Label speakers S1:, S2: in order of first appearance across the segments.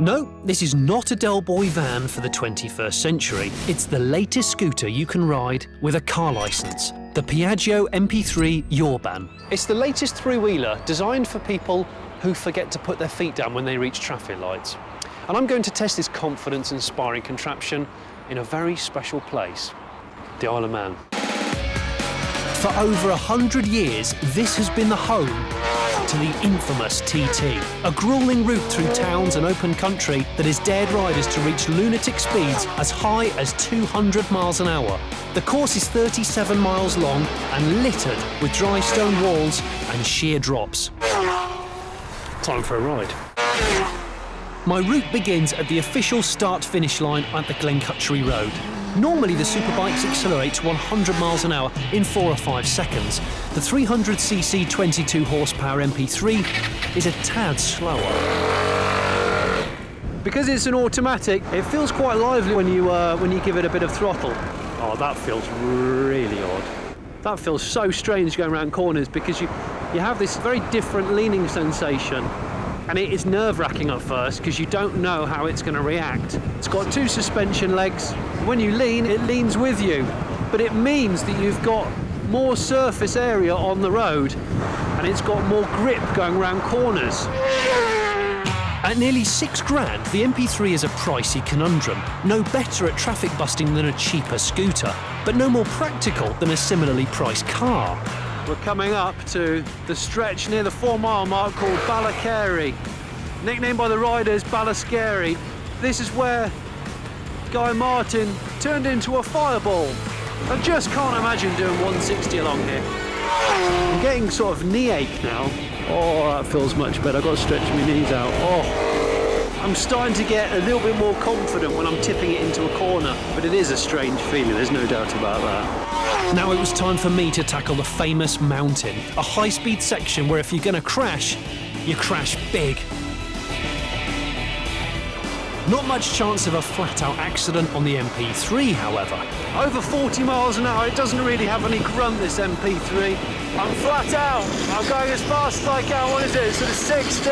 S1: No, this is not a Del Boy van for the 21st century. It's the latest scooter you can ride with a car licence, the Piaggio MP3 Yourban. It's the latest three-wheeler designed for people who forget to put their feet down when they reach traffic lights. And I'm going to test this confidence-inspiring contraption in a very special place, the Isle of Man. For over 100 years, this has been the home to the infamous TT, a gruelling route through towns and open country that has dared riders to reach lunatic speeds as high as 200 miles an hour. The course is 37 miles long and littered with dry stone walls and sheer drops. Time for a ride. My route begins at the official start-finish line at the Glencutchery Road. Normally the superbikes accelerate to 100 miles an hour in 4 or 5 seconds. The 300cc 22 horsepower MP3 is a tad slower. Because it's an automatic, it feels quite lively when you give it a bit of throttle. Oh, that feels really odd. That feels so strange going around corners because you have this very different leaning sensation. And it is nerve-wracking at first because you don't know how it's going to react. It's got 2 suspension legs. When you lean, it leans with you. But it means that you've got more surface area on the road and it's got more grip going around corners. At nearly £6,000, the MP3 is a pricey conundrum. No better at traffic busting than a cheaper scooter, but no more practical than a similarly priced car. We're coming up to the stretch near the 4-mile mark called Butler-Henderson, nicknamed by the riders Butler-Scary. This is where Guy Martin turned into a fireball. I just can't imagine doing 160 along here. I'm getting sort of knee ache now. Oh, that feels much better. I've got to stretch my knees out. Oh, I'm starting to get a little bit more confident when I'm tipping it into a corner, but it is a strange feeling, there's no doubt about that. Now it was time for me to tackle the famous mountain, a high-speed section where if you're going to crash, you crash big. Not much chance of a flat-out accident on the MP3, however. Over 40 miles an hour, it doesn't really have any grunt, this MP3. I'm flat out. I'm going as fast as I can. What is it? Sort of 60.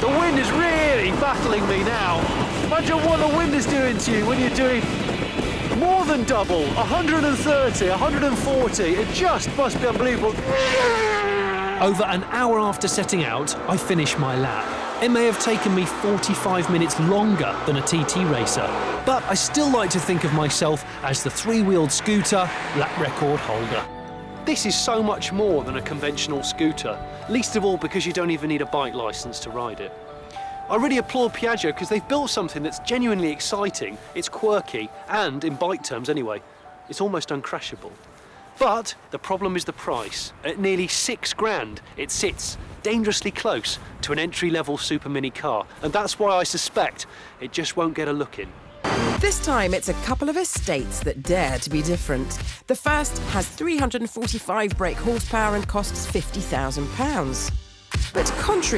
S1: The wind is really battling me now. Imagine what the wind is doing to you when you're doing more than double, 130, 140. It just must be unbelievable. Over an hour after setting out, I finished my lap. It may have taken me 45 minutes longer than a TT racer, but I still like to think of myself as the 3-wheeled scooter lap record holder. This is so much more than a conventional scooter, least of all because you don't even need a bike licence to ride it. I really applaud Piaggio because they've built something that's genuinely exciting, it's quirky, and, in bike terms anyway, it's almost uncrashable. But the problem is the price. At nearly £6,000, it sits dangerously close to an entry-level super mini car, and that's why I suspect it just won't get a look in.
S2: This time it's a couple of estates that dare to be different. The first has 345 brake horsepower and costs £50,000. But contrary